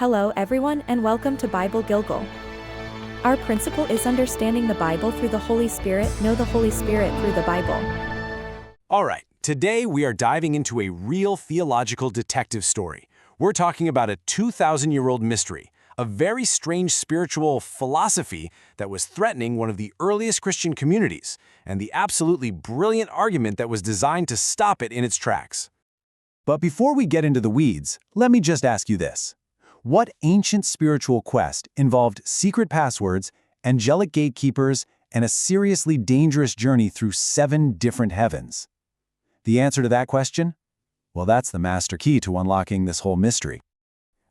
Hello everyone and welcome to Bible Gilgal. Our principle is understanding the Bible through the Holy Spirit, know the Holy Spirit through the Bible. All right, today we are diving into a real theological detective story. We're talking about a 2,000-year-old mystery, a very strange spiritual philosophy that was threatening one of the earliest Christian communities, and the absolutely brilliant argument that was designed to stop it in its tracks. But before we get into the weeds, let me just ask you this. What ancient spiritual quest involved secret passwords, angelic gatekeepers, and a seriously dangerous journey through 7 different heavens? The answer to that question? Well, that's the master key to unlocking this whole mystery.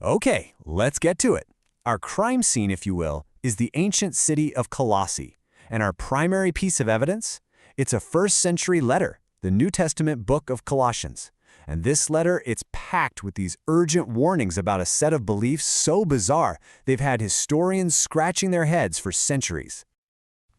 Okay, let's get to it. Our crime scene, if you will, is the ancient city of Colossae. And our primary piece of evidence? It's a first-century letter, the New Testament book of Colossians. And this letter, it's packed with these urgent warnings about a set of beliefs so bizarre, they've had historians scratching their heads for centuries.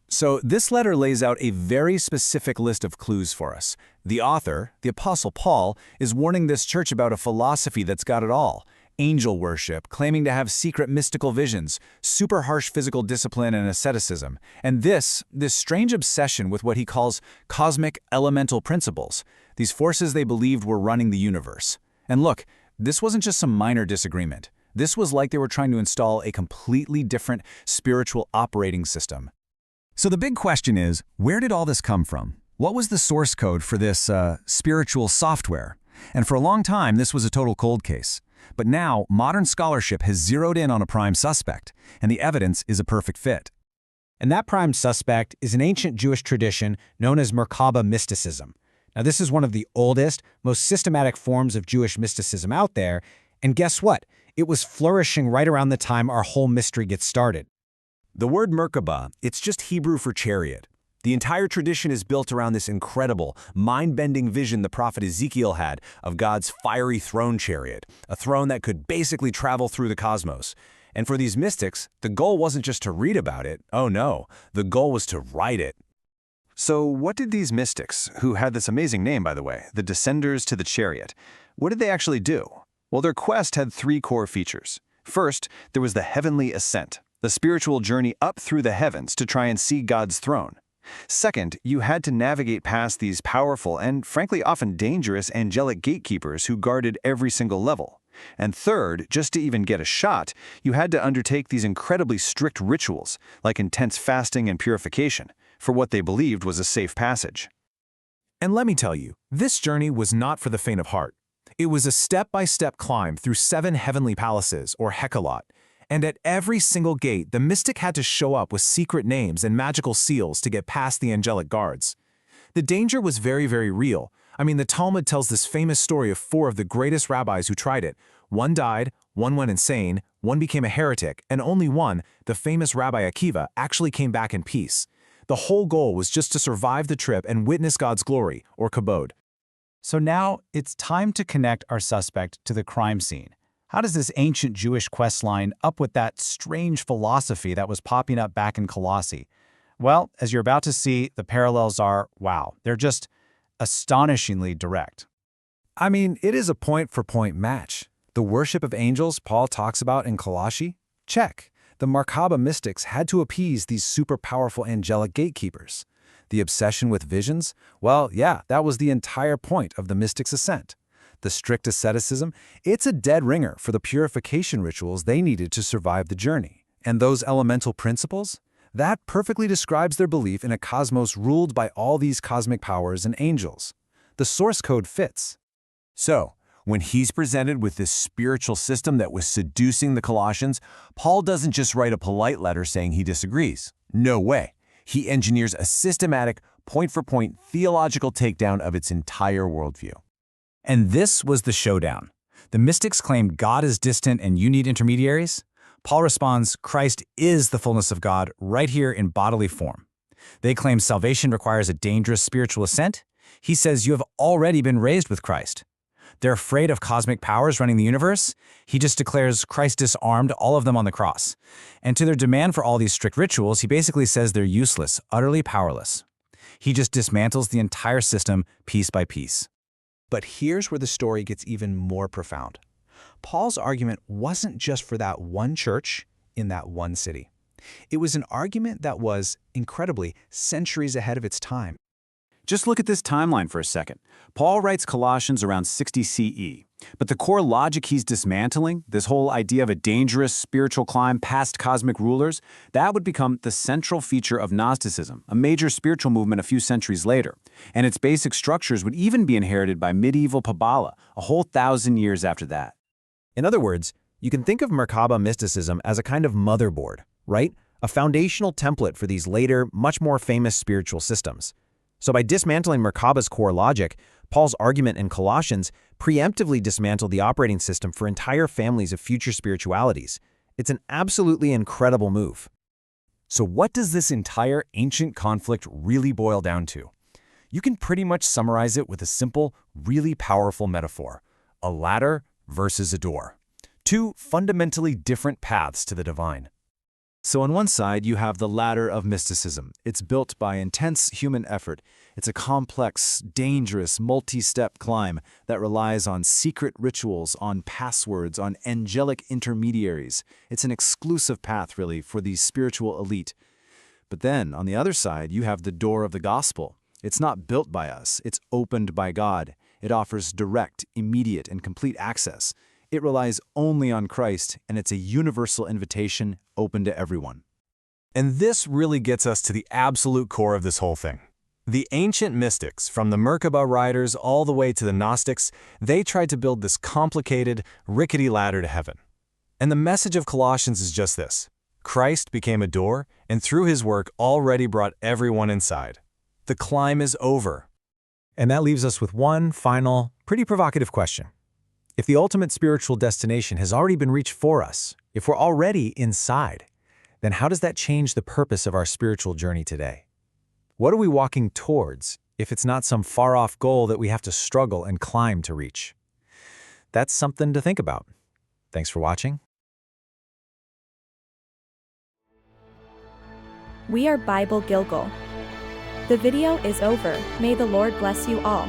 So this letter lays out a very specific list of clues for us. The author, the Apostle Paul, is warning this church about a philosophy that's got it all. Angel worship, claiming to have secret mystical visions, super harsh physical discipline and asceticism, and this strange obsession with what he calls cosmic elemental principles, these forces they believed were running the universe. And look, this wasn't just some minor disagreement. This was like they were trying to install a completely different spiritual operating system. So the big question is, where did all this come from? What was the source code for this spiritual software? And for a long time, this was a total cold case. But now, modern scholarship has zeroed in on a prime suspect, and the evidence is a perfect fit. And that prime suspect is an ancient Jewish tradition known as Merkabah mysticism. Now, this is one of the oldest, most systematic forms of Jewish mysticism out there, and guess what? It was flourishing right around the time our whole mystery gets started. The word Merkabah, it's just Hebrew for chariot. The entire tradition is built around this incredible, mind-bending vision the prophet Ezekiel had of God's fiery throne chariot, a throne that could basically travel through the cosmos. And for these mystics, the goal wasn't just to read about it. Oh no, the goal was to ride it. So what did these mystics, who had this amazing name, by the way, the Descenders to the Chariot, what did they actually do? Well, their quest had 3 core features. First, there was the heavenly ascent, the spiritual journey up through the heavens to try and see God's throne. Second, you had to navigate past these powerful and, frankly, often dangerous angelic gatekeepers who guarded every single level. And third, just to even get a shot, you had to undertake these incredibly strict rituals, like intense fasting and purification, for what they believed was a safe passage. And let me tell you, this journey was not for the faint of heart. It was a step-by-step climb through 7 heavenly palaces, or Heckalot. And at every single gate, the mystic had to show up with secret names and magical seals to get past the angelic guards. The danger was very, very real. I mean, the Talmud tells this famous story of 4 of the greatest rabbis who tried it. 1 died, 1 went insane, 1 became a heretic, and only 1, the famous Rabbi Akiva, actually came back in peace. The whole goal was just to survive the trip and witness God's glory, or kabod. So now it's time to connect our suspect to the crime scene. How does this ancient Jewish quest line up with that strange philosophy that was popping up back in Colossae? Well, as you're about to see, the parallels are, wow, they're just astonishingly direct. I mean, it is a point-for-point match. The worship of angels Paul talks about in Colossae? Check. The Merkabah mystics had to appease these super-powerful angelic gatekeepers. The obsession with visions? Well, yeah, that was the entire point of the mystics' ascent. The strict asceticism, it's a dead ringer for the purification rituals they needed to survive the journey. And those elemental principles? That perfectly describes their belief in a cosmos ruled by all these cosmic powers and angels. The source code fits. So, when he's presented with this spiritual system that was seducing the Colossians, Paul doesn't just write a polite letter saying he disagrees. No way. He engineers a systematic, point-for-point theological takedown of its entire worldview. And this was the showdown. The mystics claimed God is distant and you need intermediaries. Paul responds, Christ is the fullness of God right here in bodily form. They claim salvation requires a dangerous spiritual ascent. He says you have already been raised with Christ. They're afraid of cosmic powers running the universe. He just declares Christ disarmed all of them on the cross. And to their demand for all these strict rituals, he basically says they're useless, utterly powerless. He just dismantles the entire system piece by piece. But here's where the story gets even more profound. Paul's argument wasn't just for that one church in that one city. It was an argument that was, incredibly, centuries ahead of its time. Just look at this timeline for a second. Paul writes Colossians around 60 CE. But the core logic he's dismantling, this whole idea of a dangerous spiritual climb past cosmic rulers, that would become the central feature of Gnosticism, a major spiritual movement a few centuries later. And its basic structures would even be inherited by medieval Kabbalah, a whole 1,000 years after that. In other words, you can think of Merkabah mysticism as a kind of motherboard, right? A foundational template for these later, much more famous spiritual systems. So by dismantling Merkabah's core logic, Paul's argument in Colossians preemptively dismantled the operating system for entire families of future spiritualities. It's an absolutely incredible move. So what does this entire ancient conflict really boil down to? You can pretty much summarize it with a simple, really powerful metaphor: a ladder versus a door. Two fundamentally different paths to the divine. So on one side, you have the ladder of mysticism. It's built by intense human effort. It's a complex, dangerous, multi-step climb that relies on secret rituals, on passwords, on angelic intermediaries. It's an exclusive path, really, for the spiritual elite. But then, on the other side, you have the door of the gospel. It's not built by us. It's opened by God. It offers direct, immediate, and complete access. It relies only on Christ, and it's a universal invitation open to everyone. And this really gets us to the absolute core of this whole thing. The ancient mystics, from the Merkabah writers all the way to the Gnostics, they tried to build this complicated, rickety ladder to heaven. And the message of Colossians is just this: Christ became a door, and through his work already brought everyone inside. The climb is over. And that leaves us with one final, pretty provocative question. If the ultimate spiritual destination has already been reached for us, if we're already inside, then how does that change the purpose of our spiritual journey today? What are we walking towards if it's not some far-off goal that we have to struggle and climb to reach? That's something to think about. Thanks for watching. We are Bible Gilgal. The video is over. May the Lord bless you all.